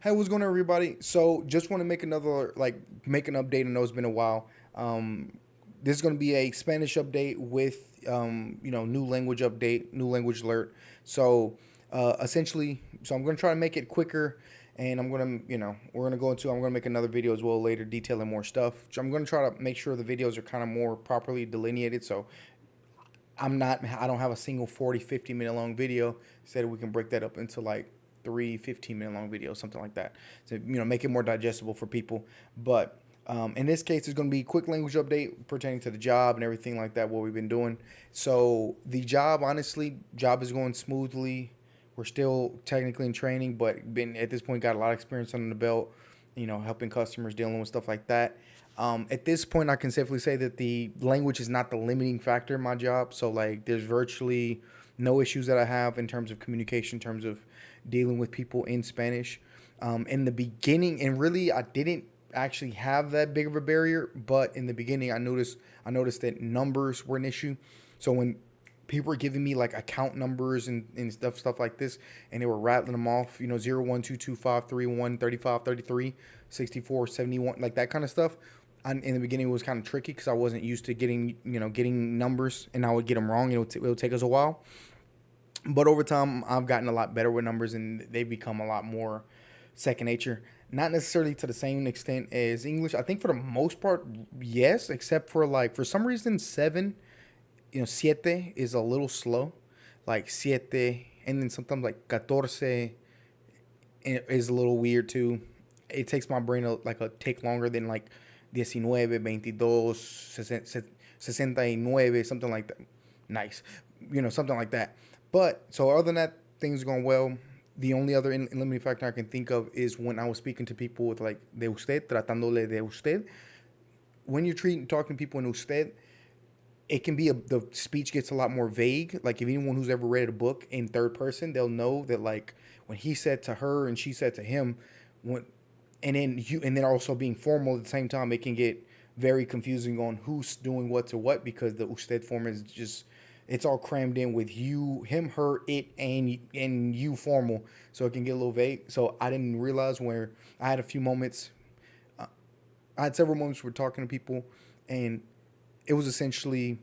Hey, what's going on, everybody? So, just want to make another make an update. I know it's been a while. This is going to be a Spanish update with new language update, new language alert. So, essentially, I'm going to try to make it quicker, and I'm going to we're going to go into I'm going to make another video as well later detailing more stuff. So I'm going to try to make sure the videos are kind of more properly delineated. So I don't have a single 40, 50 minute long video. Instead, we can break that up into like three 15-minute long videos, something like that. So, make it more digestible for people. But in this case, it's going to be a quick language update pertaining to the job and everything like that, what we've been doing. So the job, honestly, job is going smoothly. We're still technically in training, but been at this point got a lot of experience under the belt, helping customers, dealing with stuff like that. At this point, I can safely say that the language is not the limiting factor in my job. So, like, there's virtually no issues that I have in terms of communication, in terms of dealing with people in Spanish. In the beginning, and really, I didn't actually have that big of a barrier, but in the beginning, I noticed that numbers were an issue. So when people were giving me like account numbers and stuff like this, and they were rattling them off, 0, 1, 2, 2, 5, 3, 1, 35, 33, 64, 71, like that kind of stuff. In the beginning, it was kind of tricky because I wasn't used to getting numbers, and I would get them wrong. It'll take us a while, but over time, I've gotten a lot better with numbers, and they become a lot more second nature. Not necessarily to the same extent as English. I think for the most part, yes, except for like for some reason seven, siete is a little slow, like siete, and then sometimes like catorce is a little weird too. It takes my brain like a take longer than like 19, 22, 69, something like that. Nice, something like that. But so other than that, things are going well. The only other limiting factor I can think of is when I was speaking to people with like de usted, tratándole de usted. When you're talking to people in usted, it can be the speech gets a lot more vague. Like if anyone who's ever read a book in third person, they'll know that like when he said to her and she said to him, when and then also being formal at the same time, it can get very confusing on who's doing what to what because the usted form is just it's all crammed in with you, him, her, it, and you formal, so it can get a little vague. So I didn't realize where I had a few moments. Uh, I had several moments where talking to people, and it was essentially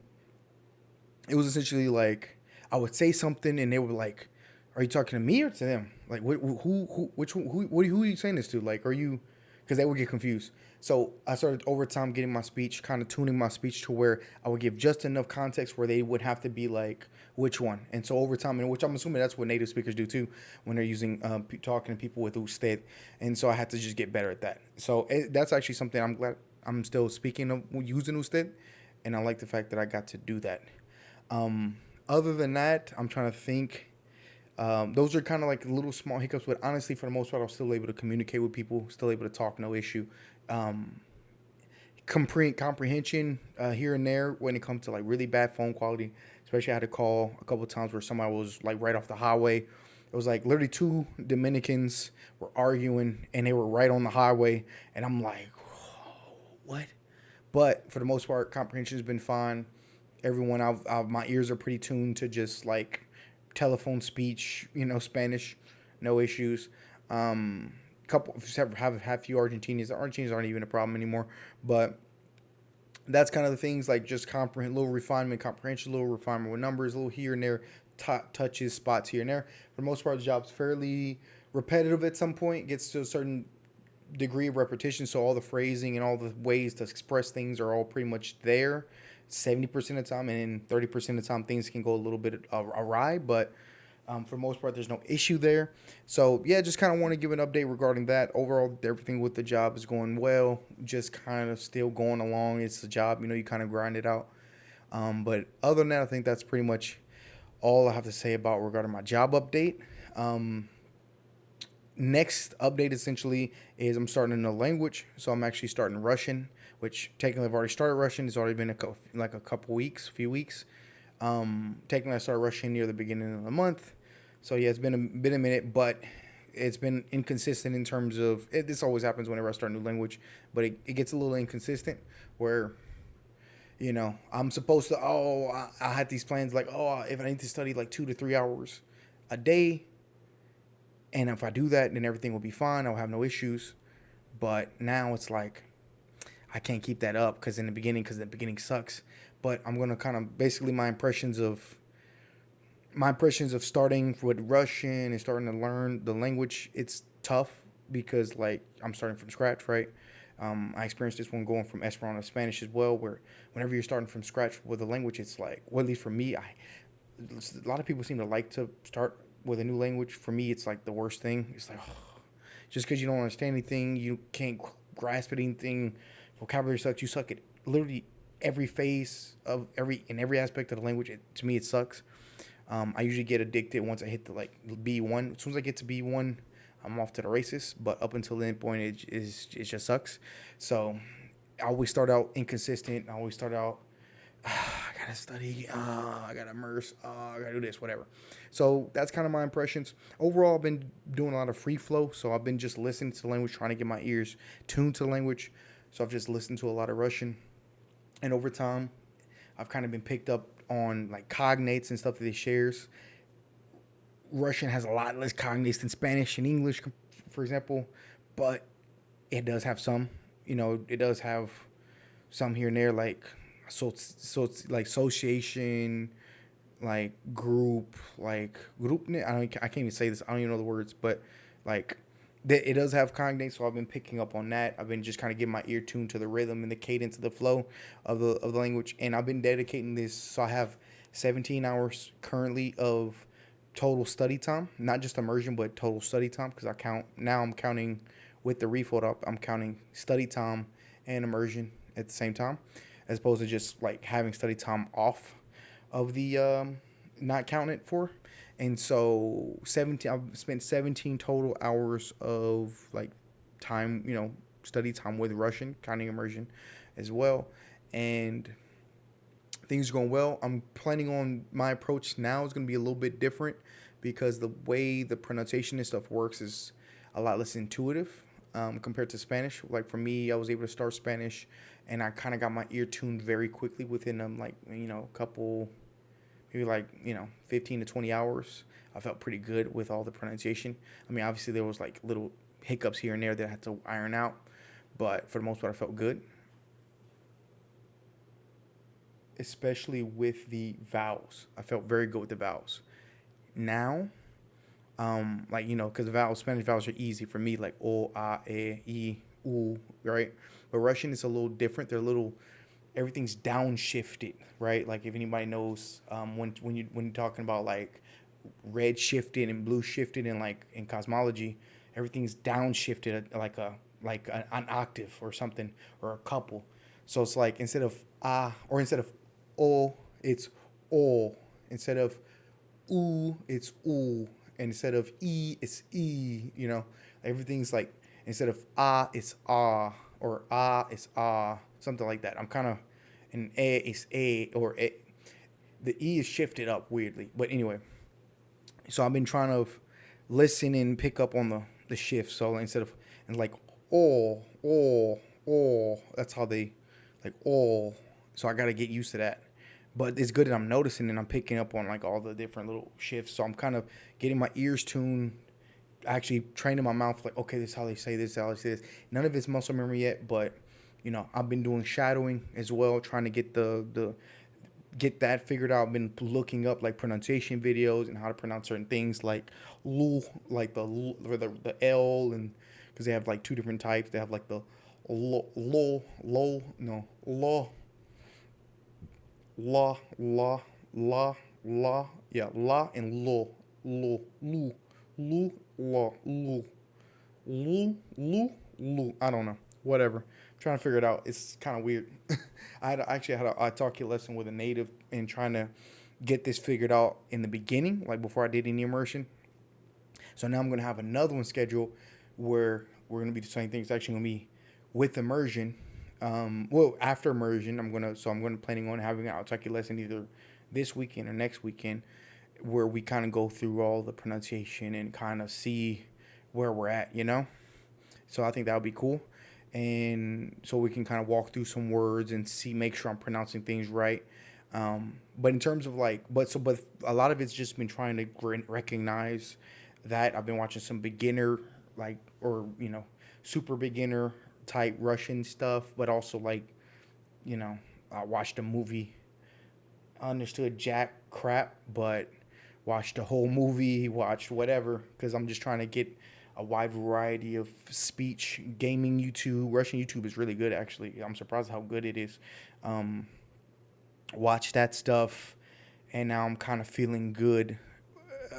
like I would say something and they were like, "Are you talking to me or to them? Like, which one, who are you saying this to? Like, are you?" Because they would get confused. So I started over time getting my speech, kind of tuning my speech to where I would give just enough context where they would have to be like, which one? And so over time, and which I'm assuming that's what native speakers do too when they're using talking to people with usted. And so I had to just get better at that. So that's actually something I'm glad I'm still speaking of using usted, and I like the fact that I got to do that. Um, Other than that, I'm trying to think. Those are kind of like little small hiccups, but honestly, for the most part, I'm still able to communicate with people, still able to talk, no issue. Um, Comprehension here and there when it comes to like really bad phone quality. Especially, I had to call a couple of times where somebody was like right off the highway. It was like literally two Dominicans were arguing and they were right on the highway, and I'm like, what? But for the most part, comprehension has been fine. Everyone, my ears are pretty tuned to just like telephone speech, Spanish, no issues. Couple have few Argentinians. The Argentinians aren't even a problem anymore, but that's kind of the things like just comprehend, little refinement, comprehension, little refinement with numbers, a little here and there, touches, spots here and there. For the most part, the job's fairly repetitive at some point. Gets to a certain degree of repetition, so all the phrasing and all the ways to express things are all pretty much there 70% of the time, and then 30% of the time things can go a little bit awry, but for the most part there's no issue there. So yeah, just kind of want to give an update regarding that. Overall, everything with the job is going well, just kind of still going along. It's the job, you kind of grind it out. But other than that, I think that's pretty much all I have to say about regarding my job update. Next update essentially is I'm starting a new language, so I'm actually starting Russian, which technically I've already started Russian. It's already been a couple weeks, few weeks. Technically I started Russian near the beginning of the month, so yeah, it's been a minute, but it's been inconsistent in terms of this always happens whenever I start a new language, but it gets a little inconsistent where I'm supposed to I had these plans like if I need to study like 2 to 3 hours a day, And if I do that, then everything will be fine. I'll have no issues. But now it's like I can't keep that up because the beginning sucks. But I'm gonna kind of basically my impressions of starting with Russian and starting to learn the language. It's tough because like I'm starting from scratch, right? I experienced this one going from Esperanto to Spanish as well, where whenever you're starting from scratch with a language, it's like, well, at least for me, a lot of people seem to like to start with a new language. For me, it's like the worst thing. It's like, just because you don't understand anything, you can't grasp anything, vocabulary sucks. You suck at literally every phase of every aspect of the language. To me, it sucks. I usually get addicted once I hit the like B1. As soon as I get to B1, I'm off to the races. But up until that point, it just sucks. So I always start out inconsistent. I always start out, I gotta study, I gotta immerse, I gotta do this, whatever. So that's kind of my impressions. Overall, I've been doing a lot of free flow. So I've been just listening to the language, trying to get my ears tuned to the language. So I've just listened to a lot of Russian. And over time, I've kind of been picked up on like cognates and stuff that it shares. Russian has a lot less cognates than Spanish and English, for example, but it does have some. It does have some here and there, like it's like association, like group, like group. I can't even say this. I don't even know the words, but like it does have cognates. So I've been picking up on that. I've been just kind of getting my ear tuned to the rhythm and the cadence of the flow of the language, and I've been dedicating this. So I have 17 hours currently of total study time, not just immersion, but total study time because I'm counting with the refill up. I'm counting study time and immersion at the same time, as opposed to just like having study time off of the not counting it for. And so 17, I've spent 17 total hours of like time, study time with Russian, counting immersion as well. And things are going well. I'm planning on my approach now is going to be a little bit different because the way the pronunciation and stuff works is a lot less intuitive compared to Spanish. Like for me, I was able to start Spanish and I kind of got my ear tuned very quickly within a couple, maybe 15 to 20 hours. I felt pretty good with all the pronunciation. I mean, obviously there was like little hiccups here and there that I had to iron out, but for the most part, I felt good. Especially with the vowels. I felt very good with the vowels. Now, because the vowels, Spanish vowels are easy for me, like o, a, e, u, right? But Russian is a little different. Everything's downshifted, right? Like if anybody knows, when you're talking about like red shifted and blue shifted and like in cosmology, everything's downshifted an octave or something or a couple. So it's like instead of or instead of o, it's o. Instead of oo, it's oo. And instead of e, it's e. Everything's like instead of it's ah, or it's ah, something like that. I'm kind of an a is a, or a. The e is shifted up weirdly, but anyway. So I've been trying to listen and pick up on the shift. So instead of and like that's how they like oh. So I got to get used to that. But it's good that I'm noticing and I'm picking up on like all the different little shifts. So I'm kind of getting my ears tuned, actually training my mouth like, okay, this is how they say this, how they say this. None of it's muscle memory yet, but I've been doing shadowing as well, trying to get get that figured out. I've been looking up like pronunciation videos and how to pronounce certain things like lu, like the L, and because they have like two different types. They have like the lo, la, yeah, la and lo, lu. I don't know, whatever. I'm trying to figure it out. It's kind of weird. I had a talkie lesson with a native and trying to get this figured out in the beginning, like before I did any immersion. So now I'm gonna have another one scheduled where we're gonna be the same thing. It's actually gonna be with immersion. After immersion, I'm gonna planning on having an Aotaki lesson either this weekend or next weekend, where we kind of go through all the pronunciation and kind of see where we're at. So I think that would be cool, and so we can kind of walk through some words and make sure I'm pronouncing things right. But in terms of but a lot of it's just been trying to recognize That I've been watching some beginner, like, or super beginner type Russian stuff, but also like, I watched a movie. I understood jack crap, but watched the whole movie, watched whatever, because I'm just trying to get a wide variety of speech. Gaming YouTube, Russian YouTube is really good actually. I'm surprised how good it is. Um, Watch that stuff, and now I'm kind of feeling good.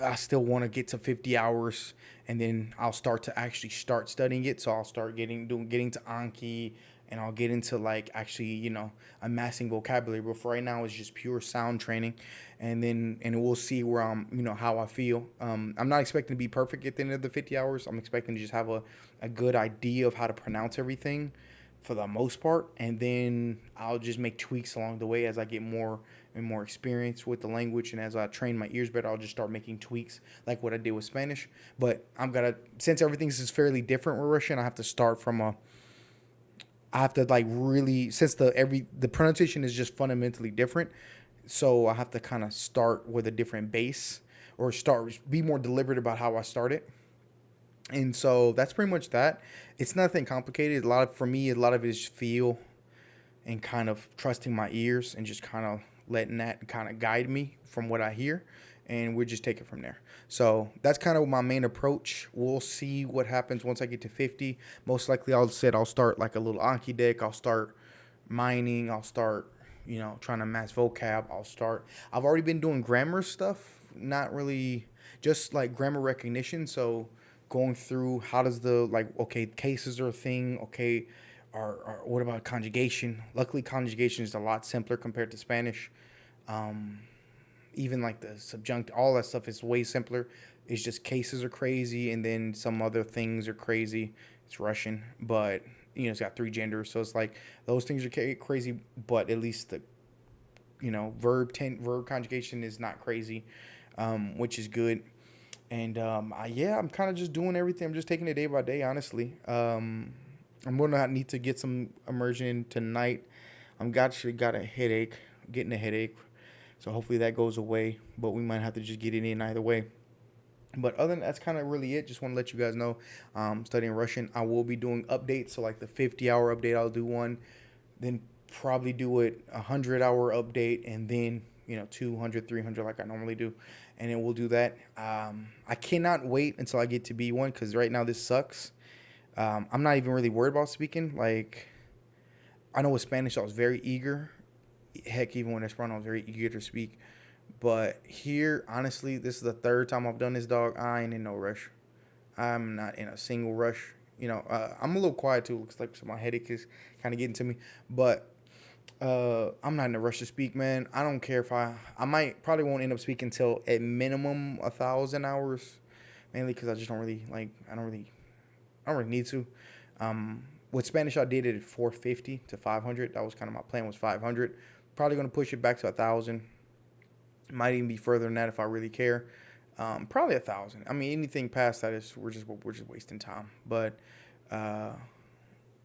I still want to get to 50 hours, and then I'll start to actually start studying it. So I'll start getting to Anki, and I'll get into like actually amassing vocabulary. But for right now, it's just pure sound training, and we'll see where I'm how I feel. I'm not expecting to be perfect at the end of the 50 hours. I'm expecting to just have a good idea of how to pronounce everything for the most part, and then I'll just make tweaks along the way as I get more and more experience with the language, and as I train my ears better, I'll just start making tweaks like what I did with Spanish. But I'm gonna, since everything is fairly different with Russian, I have to start from a I have to like really, since the pronunciation is just fundamentally different, so I have to kind of start with a different base, or start be more deliberate about how I start it. And so that's pretty much that. It's nothing complicated. For me, a lot of it is feel and kind of trusting my ears and just kind of letting that kind of guide me from what I hear. And we just take it from there. So that's kind of my main approach. We'll see what happens once I get to 50. Most likely, I'll start like a little Anki deck. I'll start mining. I'll start, trying to mass vocab. I've already been doing grammar stuff, not really just like grammar recognition. So going through how does okay, cases are a thing. Okay, or what about conjugation? Luckily, conjugation is a lot simpler compared to Spanish. Um, Even like the subjunct, all that stuff is way simpler. It's just cases are crazy, and then some other things are crazy. It's Russian, but it's got three genders, so it's like those things are crazy. But at least the verb conjugation is not crazy, which is good. And yeah, I'm kind of just doing everything. I'm just taking it day by day, honestly. I'm gonna need to get some immersion tonight. I'm actually got a headache, getting a headache, so hopefully that goes away. But we might have to just get it in either way. But other than that's kind of really it. Just want to let you guys know, studying Russian. I will be doing updates. So like the 50-hour update, I'll do one. Then probably do it 100-hour update, and then 200, 300 like I normally do, and then we'll do that. I cannot wait until I get to B1, because right now this sucks. I'm not even really worried about speaking. Like, I know with Spanish I was very eager. Heck, even when Esperanto I was very eager to speak. But here, honestly, this is the third time I've done this, dog. I ain't in no rush. I'm not in a single rush. I'm a little quiet too. Looks like my headache is kind of getting to me. But I'm not in a rush to speak, man. I don't care if I might probably won't end up speaking until at minimum 1,000 hours, mainly because I just don't really like. I don't really need to. With Spanish, I did it at 450 to 500. That was kind of my plan, was 500. Probably gonna push it back to 1,000. Might even be further than that if I really care. Probably 1,000. I mean, anything past that is we're just wasting time. But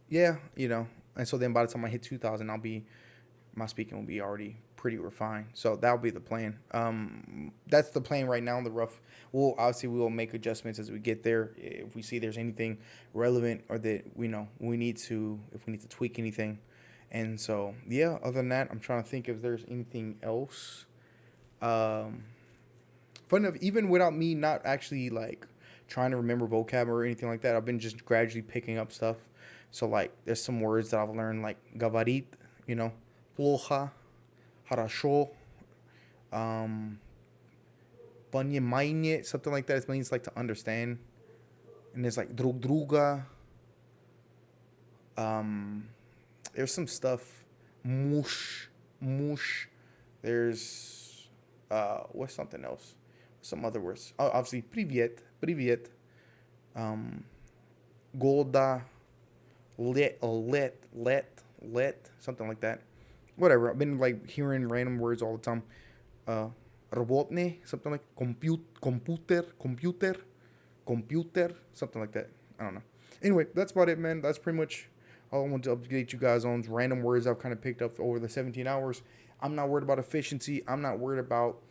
yeah, And so then by the time I hit 2,000, my speaking will be already pretty refined. So that'll be the plan. That's the plan right now. The rough. We will make adjustments as we get there. If we see there's anything relevant, or that we need to, if we need to tweak anything. And so yeah. Other than that, I'm trying to think if there's anything else. Fun enough, even without me not actually like trying to remember vocab or anything like that, I've been just gradually picking up stuff. So like, there's some words that I've learned, like gavarit, плохо, хорошо, um, понимание, something like that. It means like to understand. And there's like друг друга. There's some stuff, mush. There's what's something else? Some other words. Oh, obviously, привет, голда, let, something like that. Whatever. I've been like hearing random words all the time. Uh, Robotne, something like computer, something like that. I don't know. Anyway, that's about it, man. That's pretty much all I want to update you guys on. Random words I've kind of picked up over the 17 hours. I'm not worried about efficiency. I'm not worried about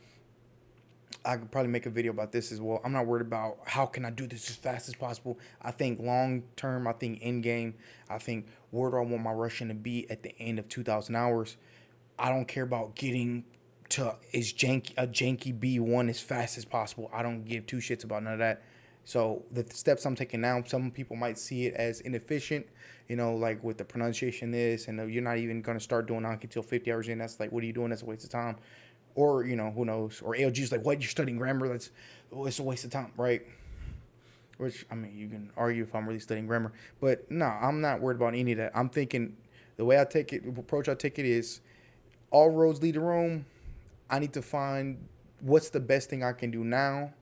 I could probably make a video about this as well. I'm not worried about how can I do this as fast as possible. I think long term, I think end game, I think where do I want my Russian to be at the end of 2,000 hours. I don't care about getting to a janky B1 as fast as possible. I don't give two shits about none of that. So the steps I'm taking now, some people might see it as inefficient, like with the pronunciation this, and you're not even gonna start doing Anki till 50 hours in. That's like, what are you doing? That's a waste of time. Or who knows? Or ALG's like, what? You're studying grammar? It's a waste of time, right? Which, I mean, you can argue if I'm really studying grammar, but no, I'm not worried about any of that. I'm thinking the way I take it, the approach I take it is all roads lead to Rome. I need to find what's the best thing I can do now,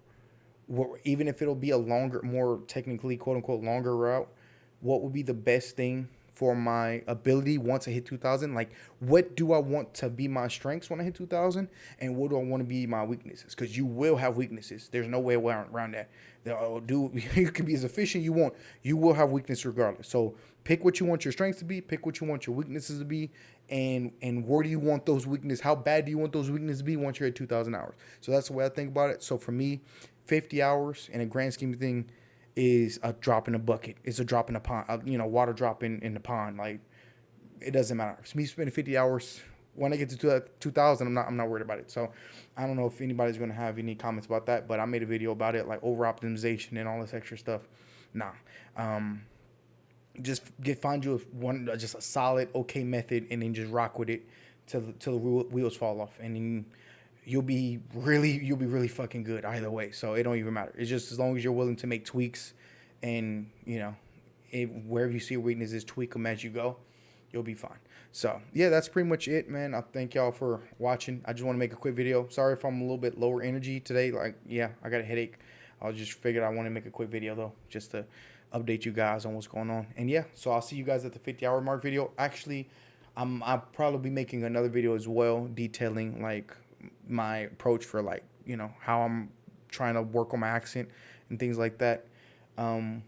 even if it'll be a longer, more technically quote unquote longer route. What would be the best thing for my ability once I hit 2,000? Like, what do I want to be my strengths when I hit 2,000, and what do I want to be my weaknesses? Because you will have weaknesses. There's no way around that. You can be as efficient you want. You will have weakness regardless. So pick what you want your strengths to be. Pick what you want your weaknesses to be, and where do you want those weaknesses? How bad do you want those weaknesses to be once you're at 2,000 hours? So that's the way I think about it. So for me, 50 hours in a grand scheme of thing is a drop in a bucket. It's a drop in a pond. Water drop in the pond. Like, it doesn't matter. It's me spending 50 hours. When I get to 2,000, I'm not worried about it. So I don't know if anybody's gonna have any comments about that, but I made a video about it, like over optimization and all this extra stuff. Nah. Just find you just a solid okay method, and then just rock with it till the wheels fall off, and then you'll be really fucking good either way. So it don't even matter. It's just as long as you're willing to make tweaks, and wherever you see your weaknesses, tweak them as you go, you'll be fine. So yeah, that's pretty much it, man. I thank y'all for watching. I just want to make a quick video. Sorry if I'm a little bit lower energy today. Like, yeah, I got a headache. I just figured I want to make a quick video though, just to update you guys on what's going on. And yeah, so I'll see you guys at the 50-hour mark video. Actually, I'll probably be making another video as well, detailing like my approach for how I'm trying to work on my accent and things like that in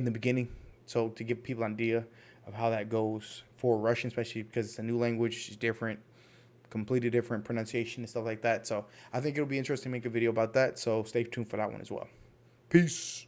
the beginning. So to give people an idea of how that goes for Russian, especially because it's a new language, it's different, completely different pronunciation and stuff like that. So I think it'll be interesting to make a video about that. So stay tuned for that one as well. Peace.